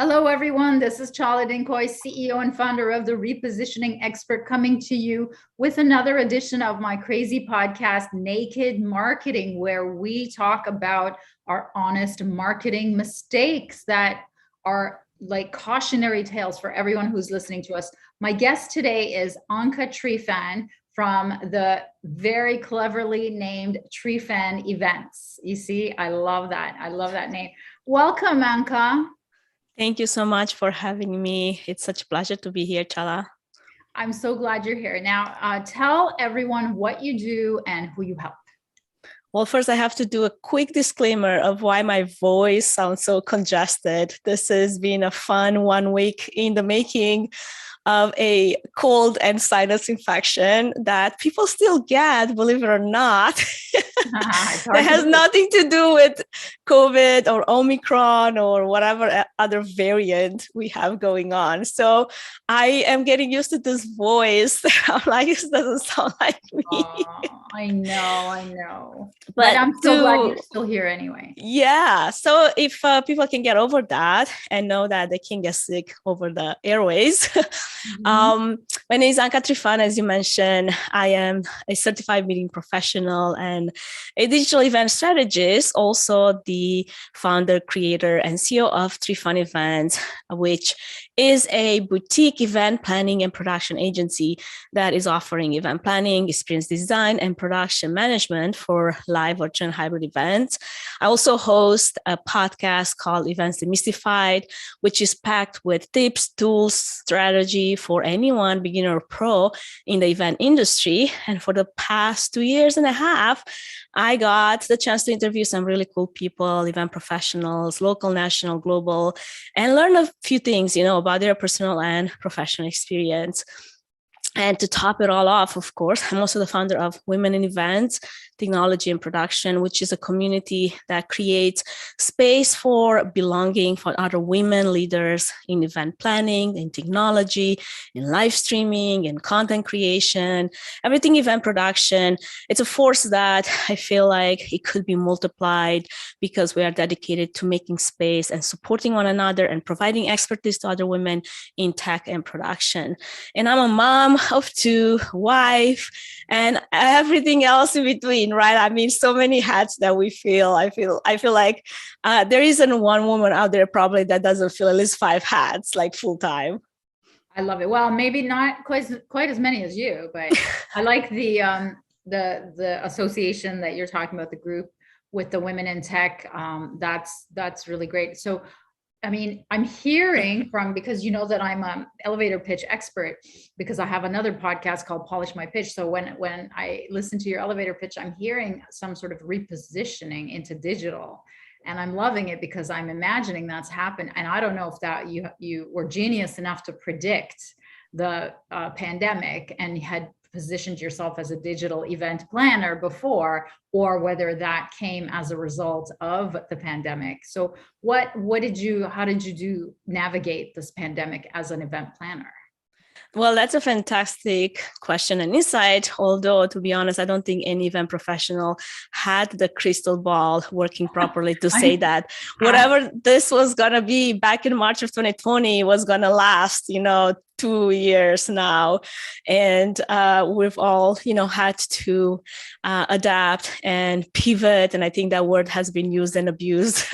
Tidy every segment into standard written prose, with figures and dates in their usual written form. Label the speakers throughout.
Speaker 1: Hello, everyone. This is Chala Dinkoy, CEO and founder of the Repositioning Expert, coming to you with another edition of my crazy podcast, Naked Marketing, where we talk about our honest marketing mistakes that are like cautionary tales for everyone who's listening to us. My guest today is Anca Trifan from the very cleverly named Trifan Events. You see, I love that. I love that name. Welcome, Anca.
Speaker 2: Thank you so much for having me. It's such a pleasure to be here, Chala.
Speaker 1: I'm so glad you're here. Now, tell everyone what you do and who you help.
Speaker 2: Well, first, I have to do a quick disclaimer of why my voice sounds so congested. This has been a fun 1 week in the making of a cold and sinus infection that people still get, believe it or not. That has nothing to do with COVID or Omicron or whatever other variant we have going on. So I am getting used to this voice. I'm like, this doesn't sound like me.
Speaker 1: Oh, I know. But I'm so glad you're still here anyway.
Speaker 2: Yeah. So if people can get over that and know that they can get sick over the airways. My name is Anca Trifan. As you mentioned, I am a certified meeting professional and a digital event strategist, also the founder, creator, and CEO of Trifan Events, which is a boutique event planning and production agency that is offering event planning, experience design, and production management for live, virtual, and hybrid events. I also host a podcast called Events Demystified, which is packed with tips, tools, strategy for anyone, beginner or pro, in the event industry. And for the past 2.5 years, I got the chance to interview some really cool people, event professionals, local, national, global, and learn a few things, about their personal and professional experience. And to top it all off, of course, I'm also the founder of Women in Events, Technology and Production, which is a community that creates space for belonging for other women leaders in event planning, in technology, in live streaming, in content creation, everything event production. It's a force that I feel like it could be multiplied because we are dedicated to making space and supporting one another and providing expertise to other women in tech and production. And I'm a mom of 2, wife, and everything else in between, right? I mean, so many hats that we feel. I feel like there isn't one woman out there probably that doesn't feel at least 5 hats, like full time.
Speaker 1: I love it. Well, maybe not quite as many as you, but I like the association that you're talking about, the group with the women in tech. That's really great. So, I mean, I'm hearing from, because you know that I'm an elevator pitch expert, because I have another podcast called Polish My Pitch. So when I listen to your elevator pitch, I'm hearing some sort of repositioning into digital, and I'm loving it because I'm imagining that's happened. And I don't know if that you were genius enough to predict the pandemic and had positioned yourself as a digital event planner before, or whether that came as a result of the pandemic. So how did you navigate this pandemic as an event planner?
Speaker 2: Well, that's a fantastic question and insight. Although, to be honest, I don't think any event professional had the crystal ball working properly to say that whatever this was going to be back in March of 2020 was going to last, 2 years now. And we've all, had to adapt and pivot. And I think that word has been used and abused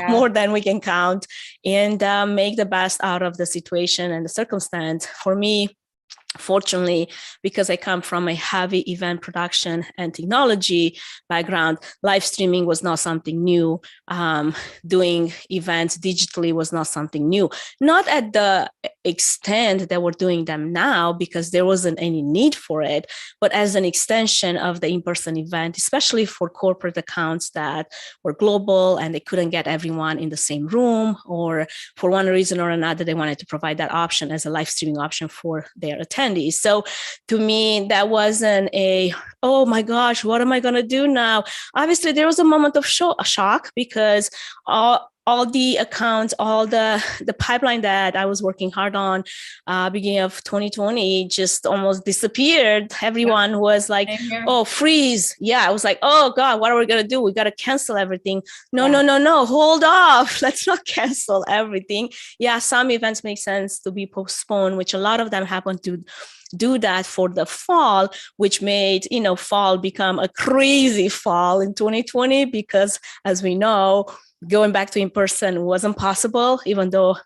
Speaker 2: more than we can count, and make the best out of the situation and the circumstance. For me, fortunately, because I come from a heavy event production and technology background, live streaming was not something new. Doing events digitally was not something new. Not at the extent that we're doing them now, because there wasn't any need for it, but as an extension of the in-person event, especially for corporate accounts that were global and they couldn't get everyone in the same room, or for one reason or another, they wanted to provide that option as a live streaming option for their attendees. So to me, that wasn't oh my gosh, what am I going to do now? Obviously, there was a moment of shock because all the accounts, all the pipeline that I was working hard on, beginning of 2020, just almost disappeared. Everyone was like, "Oh, freeze!" Yeah, I was like, "Oh God, what are we gonna do? We gotta cancel everything." No, hold off. Let's not cancel everything. Yeah, some events make sense to be postponed, which a lot of them happen to do that for the fall, which made fall become a crazy fall in 2020, because as we know, going back to in person wasn't possible, even though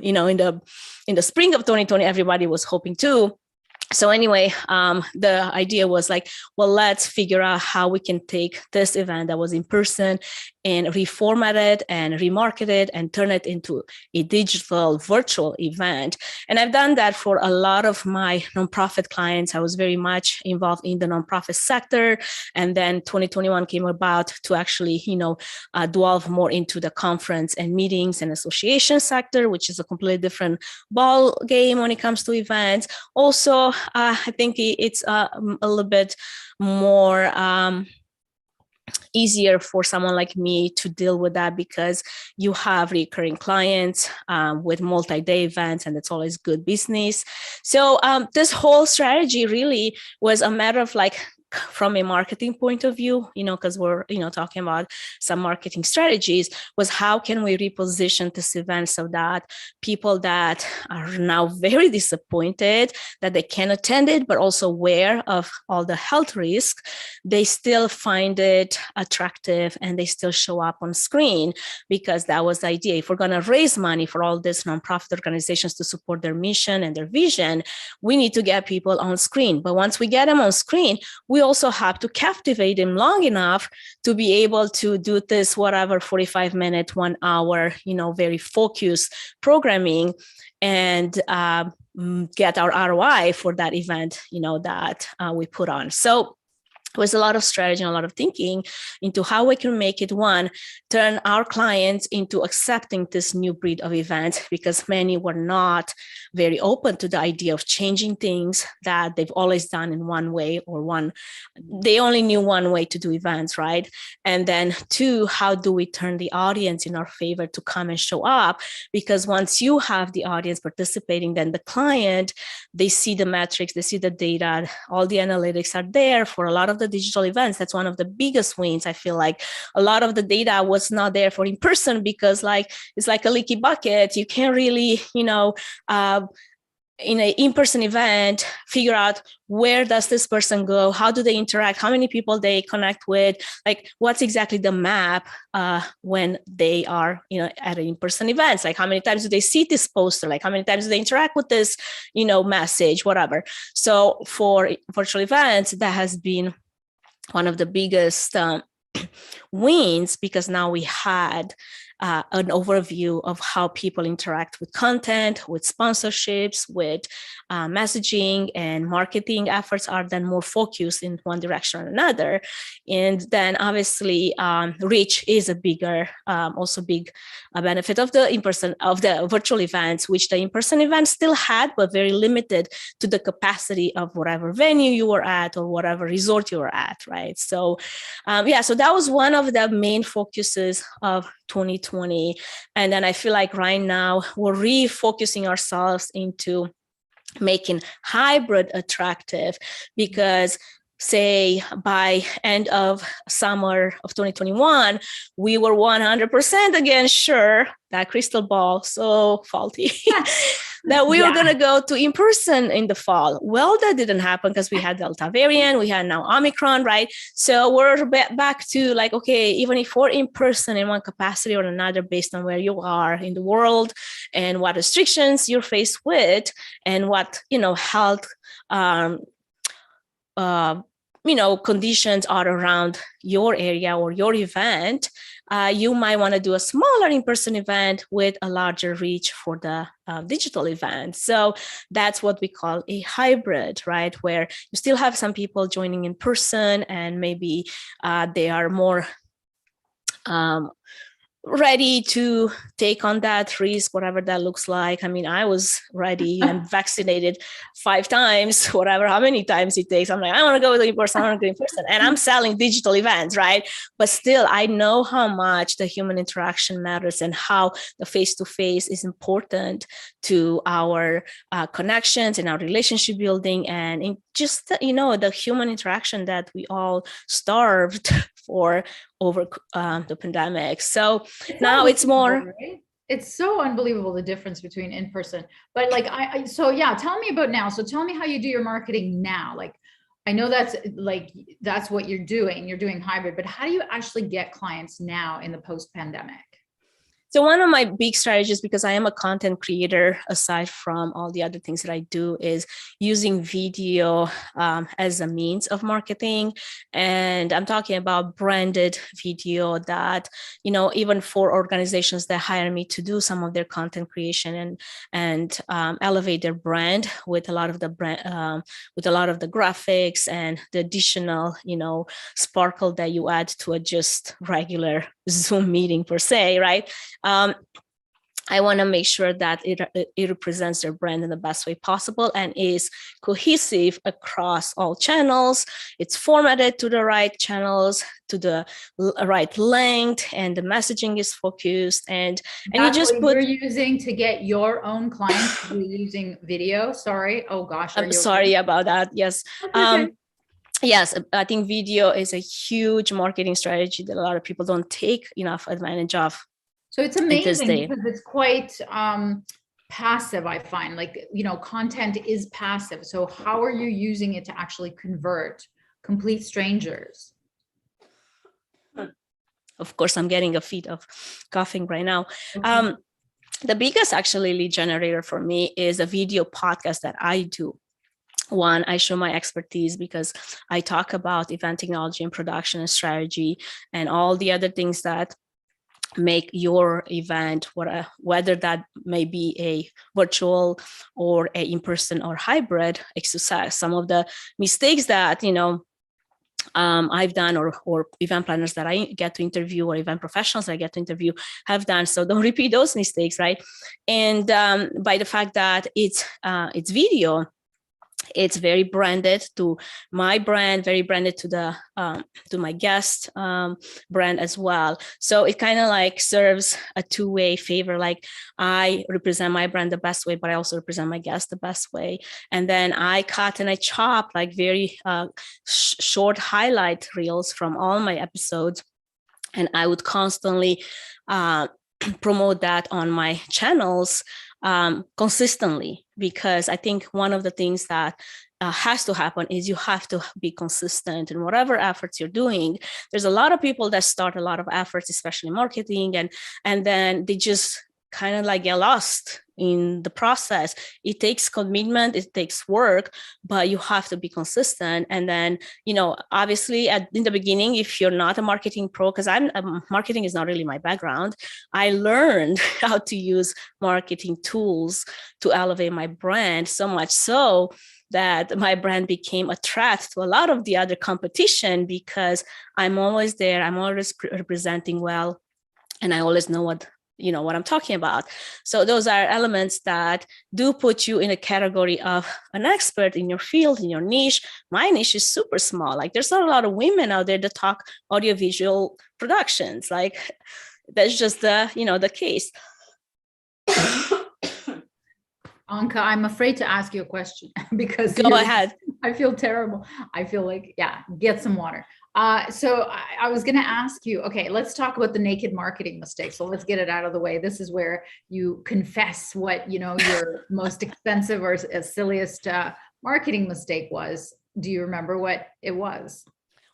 Speaker 2: in the spring of 2020 everybody was hoping to. So anyway, the idea was like, well, let's figure out how we can take this event that was in person and reformat it and remarket it and turn it into a digital virtual event. And I've done that for a lot of my nonprofit clients. I was very much involved in the nonprofit sector. And then 2021 came about to actually, delve more into the conference and meetings and association sector, which is a completely different ball game when it comes to events. Also, I think it's a little bit more easier for someone like me to deal with that, because you have recurring clients with multi-day events, and it's always good business. So this whole strategy really was a matter of like, from a marketing point of view, because we're, talking about some marketing strategies, was how can we reposition this event so that people that are now very disappointed that they can't attend it, but also aware of all the health risks, they still find it attractive and they still show up on screen, because that was the idea. If we're going to raise money for all these nonprofit organizations to support their mission and their vision, we need to get people on screen. But once we get them on screen, we also have to captivate them long enough to be able to do this, whatever, 45-minute, 1 hour, very focused programming, and get our ROI for that event, that we put on. So it was a lot of strategy and a lot of thinking into how we can make it, one, turn our clients into accepting this new breed of events, because many were not very open to the idea of changing things that they've always done in one way, or they only knew one way to do events, right? And then two, how do we turn the audience in our favor to come and show up? Because once you have the audience participating, then the client, they see the metrics, they see the data, all the analytics are there for a lot of the digital events. That's one of the biggest wins. I feel like a lot of the data was not there for in person, because it's like a leaky bucket. You can't really, in an in-person event, figure out where does this person go, how do they interact, how many people they connect with, like what's exactly the map when they are, at an in-person events, like how many times do they see this poster, like how many times do they interact with this, message, whatever. So for virtual events, that has been one of the biggest wins, because now we had an overview of how people interact with content, with sponsorships, with messaging, and marketing efforts are then more focused in one direction or another. And then obviously reach is a bigger, also big benefit of the in-person, of the virtual events, which the in-person events still had, but very limited to the capacity of whatever venue you were at or whatever resort you were at, right? So so that was one of the main focuses of 2020. And then I feel like right now we're refocusing ourselves into making hybrid attractive, because say by end of summer of 2021, we were 100% again sure, that crystal ball so faulty, that we were going to go to in person in the fall. Well, that didn't happen because we had Delta variant, we had now Omicron, right? So we're back to like, okay, even if we're in person in one capacity or another, based on where you are in the world and what restrictions you're faced with, and what, health conditions are around your area or your event, you might want to do a smaller in-person event with a larger reach for the digital event. So that's what we call a hybrid, right? Where you still have some people joining in person, and maybe they are more ready to take on that risk, whatever that looks like. I mean, I was ready and vaccinated 5 times, whatever, how many times it takes. I'm like, I want to go in person, I want to go in person. And I'm selling digital events, right? But still, I know how much the human interaction matters and how the face-to-face is important to our connections and our relationship building, and in just, the human interaction that we all starved for over the pandemic. So now it's more.
Speaker 1: Right? It's so unbelievable, the difference between in person. But like, so yeah, tell me about now. So tell me how you do your marketing now. Like, I know that's what you're doing. You're doing hybrid, but how do you actually get clients now in the post-pandemic?
Speaker 2: So one of my big strategies, because I am a content creator, aside from all the other things that I do, is using video as a means of marketing. And I'm talking about branded video that, even for organizations that hire me to do some of their content creation and elevate their brand with a lot of the graphics and the additional, sparkle that you add to a just regular Zoom meeting per se, right? I want to make sure that it represents their brand in the best way possible and is cohesive across all channels. It's formatted to the right channels, to the right length, and the messaging is focused. And
Speaker 1: you just you're using to get your own clients. You're using video. Sorry. Oh gosh.
Speaker 2: I'm sorry about that. Yes. Okay. Yes, I think video is a huge marketing strategy that a lot of people don't take enough advantage of.
Speaker 1: So it's amazing because it's quite passive, I find. Like, content is passive. So how are you using it to actually convert complete strangers?
Speaker 2: Of course, I'm getting a fit of coughing right now. Okay. The biggest actually lead generator for me is a video podcast that I do. One, I show my expertise because I talk about event technology and production and strategy and all the other things that make your event, whether that may be a virtual or a in-person or hybrid, a success. Some of the mistakes that I've done, or event planners that I get to interview, or event professionals that I get to interview have done. So don't repeat those mistakes, right? And by the fact that it's video, it's very branded to my brand, very branded to my guest brand as well. So it kind of like serves a two-way favor. Like, I represent my brand the best way, but I also represent my guest the best way. And then I cut and I chop like very short highlight reels from all my episodes. And I would constantly promote that on my channels consistently, because I think one of the things that has to happen is you have to be consistent in whatever efforts you're doing. There's a lot of people that start a lot of efforts, especially marketing, and then they just kind of like get lost in the process. It takes commitment, it takes work, but you have to be consistent. And then, obviously in the beginning, if you're not a marketing pro, because marketing is not really my background, I learned how to use marketing tools to elevate my brand, so much so that my brand became a threat to a lot of the other competition, because I'm always there, I'm always representing well, and I always know what I'm talking about. So those are elements that do put you in a category of an expert in your field, in your niche. My niche is super small. Like, there's not a lot of women out there that talk audiovisual productions. Like, that's just the case.
Speaker 1: Anca, I'm afraid to ask you a question because
Speaker 2: go ahead.
Speaker 1: I feel terrible. I feel like, get some water. So I was going to ask you, okay, let's talk about the naked marketing mistake. So let's get it out of the way. This is where you confess what, your most expensive or silliest marketing mistake was. Do you remember what it was?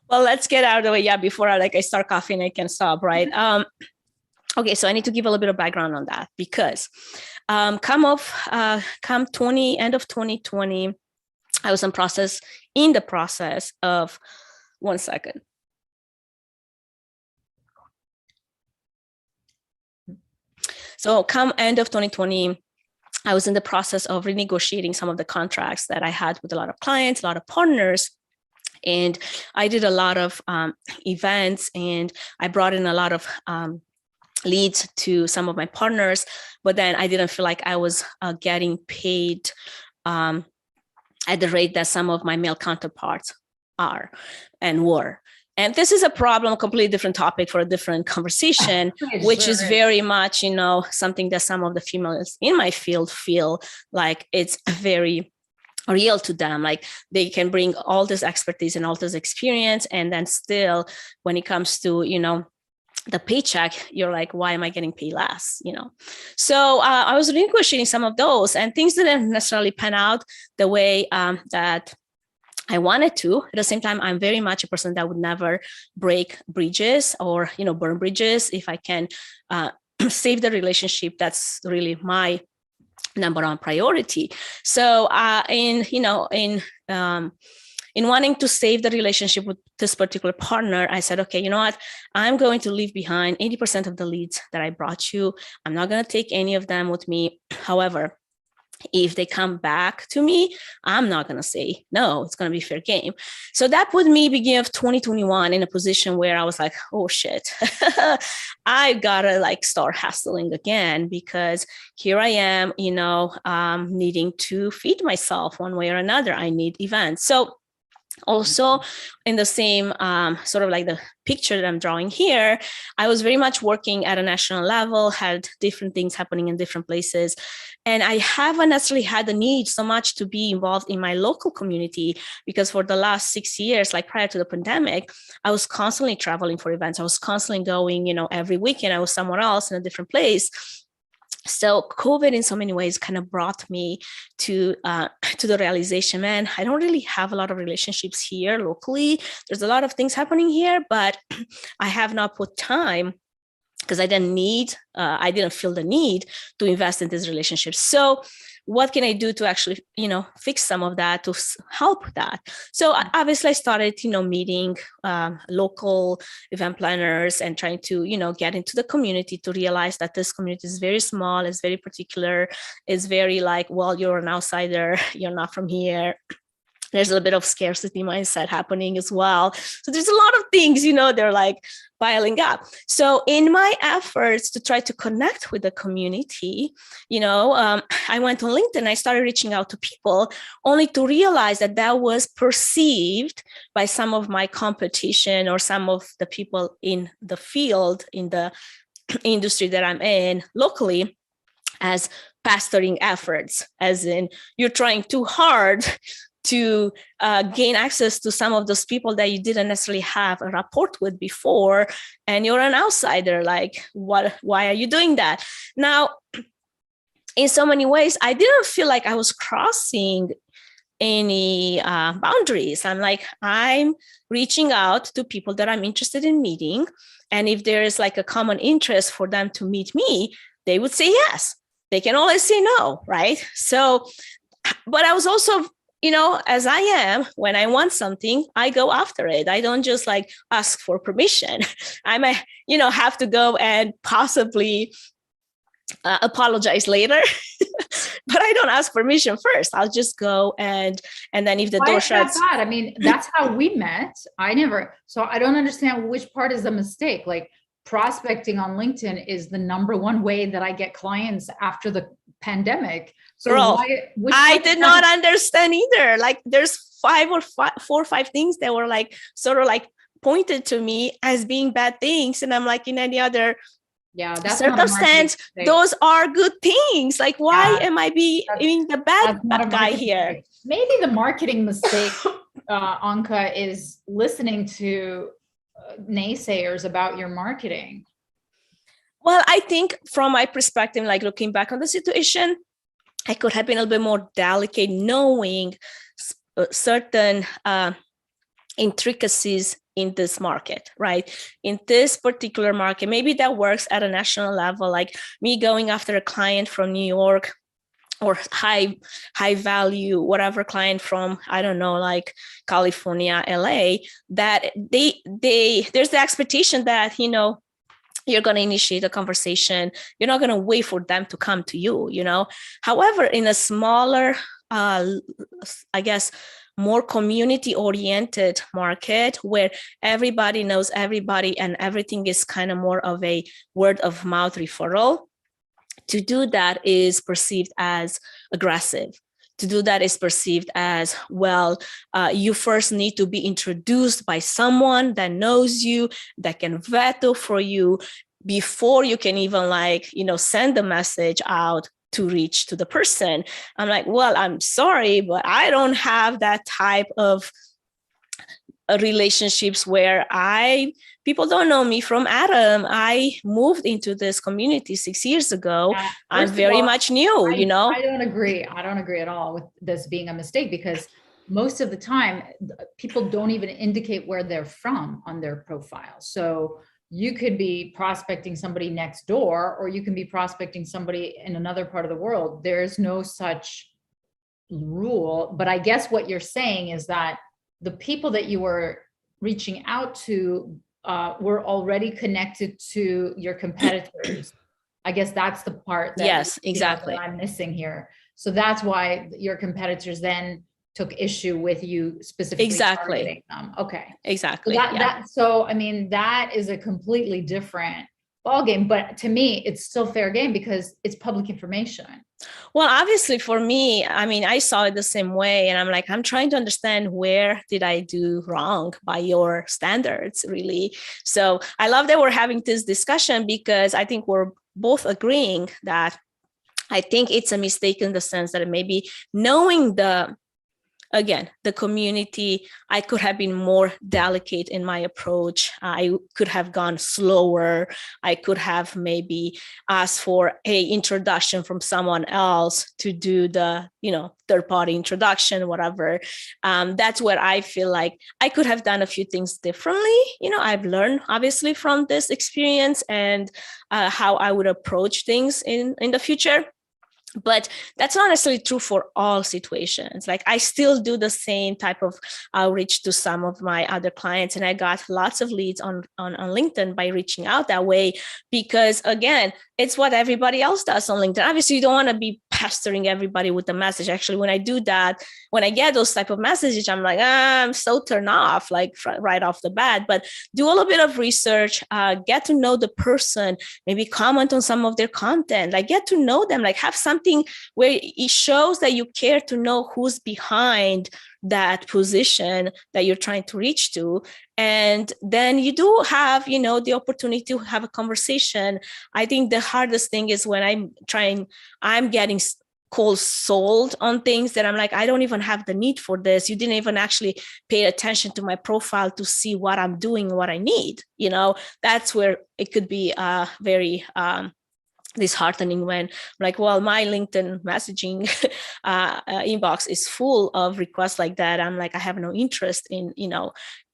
Speaker 2: Well, let's get out of the way. Yeah. Before I start coughing, I can stop. Right. Okay. So I need to give a little bit of background on that, because come end of 2020, I was in the process of, one second. So come end of 2020, I was in the process of renegotiating some of the contracts that I had with a lot of clients, a lot of partners. And I did a lot of events, and I brought in a lot of leads to some of my partners, but then I didn't feel like I was getting paid at the rate that some of my male counterparts are and were. And this is a problem, a completely different topic for a different conversation, which is very much, you know, something that some of the females in my field feel like it's very real to them. Like they can bring all this expertise and all this experience, and then still, when it comes to, you know, the paycheck, you're like, why am I getting paid less? You know? So I was relinquishing some of those, and things didn't necessarily pan out the way that I wanted to. At the same time, I'm very much a person that would never break bridges or, you know, burn bridges. If I can save the relationship, that's really my number one priority. So in wanting to save the relationship with this particular partner, I said, okay, you know what? I'm going to leave behind 80% of the leads that I brought you. I'm not going to take any of them with me. However, if they come back to me, I'm not going to say no. It's going to be fair game. So that put me beginning of 2021 in a position where I was like, oh shit, I gotta like start hustling again, because here I am, you know, needing to feed myself one way or another. I need events. So also in the same sort of like the picture that I'm drawing here, I was very much working at a national level, had different things happening in different places. And I haven't necessarily had the need so much to be involved in my local community, because for the last 6 years, like prior to the pandemic, I was constantly traveling for events. I was constantly going, you know, every weekend I was somewhere else in a different place. So COVID in so many ways kind of brought me to the realization, man, I don't really have a lot of relationships here locally. There's a lot of things happening here, but I have not put time, because I didn't feel the need to invest in these relationships. So what can I do to actually, you know, fix some of that, to help that? So obviously I started, you know, meeting local event planners and trying to, you know, get into the community, to realize that this community is very small, it's very particular, it's very like, well, you're an outsider, you're not from here. There's a little bit of scarcity mindset happening as well. So there's a lot of things, you know, they're like piling up. So in my efforts to try to connect with the community, you know, I went on LinkedIn, I started reaching out to people, only to realize that that was perceived by some of my competition or some of the people in the field, in the industry that I'm in locally, as pestering efforts, as in you're trying too hard to gain access to some of those people that you didn't necessarily have a rapport with before, and you're an outsider. Like, why are you doing that? Now, in so many ways, I didn't feel like I was crossing any boundaries. I'm reaching out to people that I'm interested in meeting. And if there is like a common interest for them to meet me, they would say yes. They can always say no, right? So, but I was also, you know, as I am, when I want something, I go after it. I don't just like ask for permission. I might, you know, have to go and possibly apologize later, but I don't ask permission first. I'll just go and then if the door shuts.
Speaker 1: I mean, that's how we met. So I don't understand which part is a mistake. Like, prospecting on LinkedIn is the number one way that I get clients after the pandemic. So
Speaker 2: girl, I did not understand either. Like, there's 4 or 5 things that were like sort of like pointed to me as being bad things, and I'm like, in any other circumstance, those are good things. Like, why am I being the bad guy here?
Speaker 1: Mistake. Maybe the marketing mistake, Anca, is listening to naysayers about your marketing.
Speaker 2: Well, I think from my perspective, like looking back on the situation, I could have been a little bit more delicate, knowing certain intricacies in this market, right? In this particular market, maybe that works at a national level, like me going after a client from New York or high value, whatever client from, I don't know, like California, LA, that there's the expectation that, you know, you're going to initiate a conversation. You're not going to wait for them to come to you, you know. However, in a smaller, I guess, more community oriented market where everybody knows everybody and everything is kind of more of a word of mouth referral, to do that is perceived as aggressive. To do that is perceived as, well, you first need to be introduced by someone that knows you, that can vet for you before you can even send the message out to reach to the person. I'm like, well, I'm sorry, but I don't have that type of relationships where people don't know me from Adam. I moved into this community 6 years ago. I'm very much new,
Speaker 1: I don't agree. I don't agree at all with this being a mistake, because most of the time people don't even indicate where they're from on their profile. So you could be prospecting somebody next door, or you can be prospecting somebody in another part of the world. There's no such rule. But I guess what you're saying is that the people that you were reaching out to were already connected to your competitors. I guess that's the part that,
Speaker 2: yes, exactly,
Speaker 1: that I'm missing here. So that's why your competitors then took issue with you specifically targeting them. Okay.
Speaker 2: Exactly.
Speaker 1: So I mean, that is a completely different ballgame, but to me, it's still fair game because it's public information.
Speaker 2: Well, obviously for me, I mean, I saw it the same way, and I'm like, I'm trying to understand where did I do wrong by your standards, really. So I love that we're having this discussion, because I think we're both agreeing that I think it's a mistake in the sense that maybe knowing the community, I could have been more delicate in my approach. I could have gone slower. I could have maybe asked for an introduction from someone else to do the, third-party introduction, whatever. That's where I feel like I could have done a few things differently. I've learned obviously from this experience and how I would approach things in the future. But that's not necessarily true for all situations. Like, I still do the same type of outreach to some of my other clients, and I got lots of leads on LinkedIn by reaching out that way, because again, it's what everybody else does on LinkedIn. Obviously, you don't want to be pestering everybody with the message. Actually, when I do that, when I get those type of messages, I'm like, I'm so turned off, like right off the bat. But do a little bit of research, get to know the person, maybe comment on some of their content, like get to know them, like have something where it shows that you care to know who's behind that position that you're trying to reach to. And then you do have, the opportunity to have a conversation. I think the hardest thing is when I'm getting cold sold on things that I'm like, I don't even have the need for this. You didn't even actually pay attention to my profile to see what I'm doing, what I need. That's where it could be very disheartening when, like, well, my LinkedIn messaging inbox is full of requests like that. I'm like, I have no interest in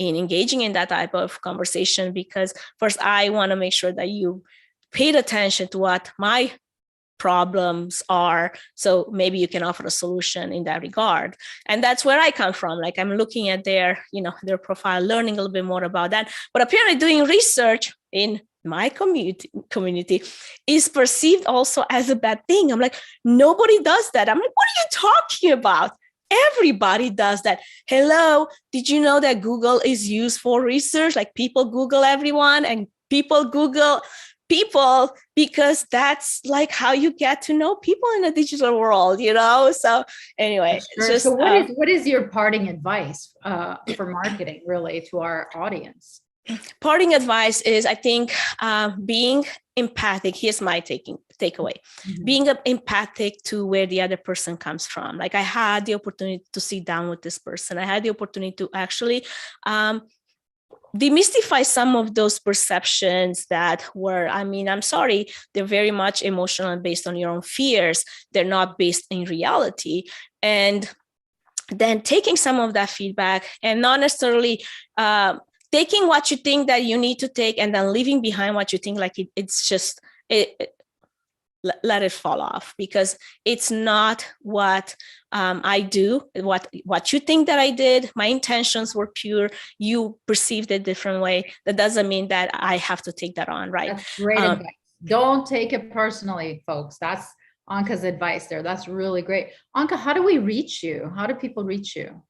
Speaker 2: engaging in that type of conversation, because first I want to make sure that you paid attention to what my problems are, so maybe you can offer a solution in that regard. And that's where I come from. Like, I'm looking at their profile, learning a little bit more about that, but apparently doing research in my community is perceived also as a bad thing. I'm like, nobody does that. I'm like, what are you talking about? Everybody does that. Hello, did you know that Google is used for research? Like, people Google everyone, and people Google people because that's like how you get to know people in the digital world, So anyway,
Speaker 1: sure.
Speaker 2: Just,
Speaker 1: so what is your parting advice for marketing, really, to our audience?
Speaker 2: Parting advice is, I think, being empathic. Here's my takeaway. Mm-hmm. Being empathic to where the other person comes from. Like, I had the opportunity to sit down with this person. I had the opportunity to actually demystify some of those perceptions that were, I'm sorry, they're very much emotional and based on your own fears. They're not based in reality. And then taking some of that feedback and not necessarily taking what you think that you need to take and then leaving behind what you think like it's just let it fall off, because it's not what I do, what you think that I did. My intentions were pure. You perceived it a different way. That doesn't mean that I have to take that on, right?
Speaker 1: That's great advice. Don't take it personally, folks. That's Anca's advice there. That's really great. Anca, how do we reach you? How do people reach you?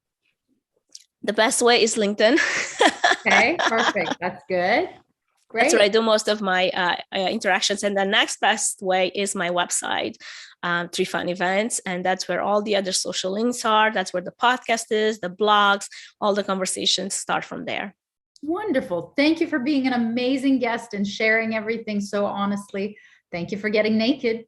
Speaker 2: The best way is LinkedIn.
Speaker 1: Okay, perfect. That's good. Great.
Speaker 2: That's where I do most of my interactions. And the next best way is my website, Trifan Events. And that's where all the other social links are. That's where the podcast is, the blogs, all the conversations start from there.
Speaker 1: Wonderful. Thank you for being an amazing guest and sharing everything so honestly. Thank you for getting naked.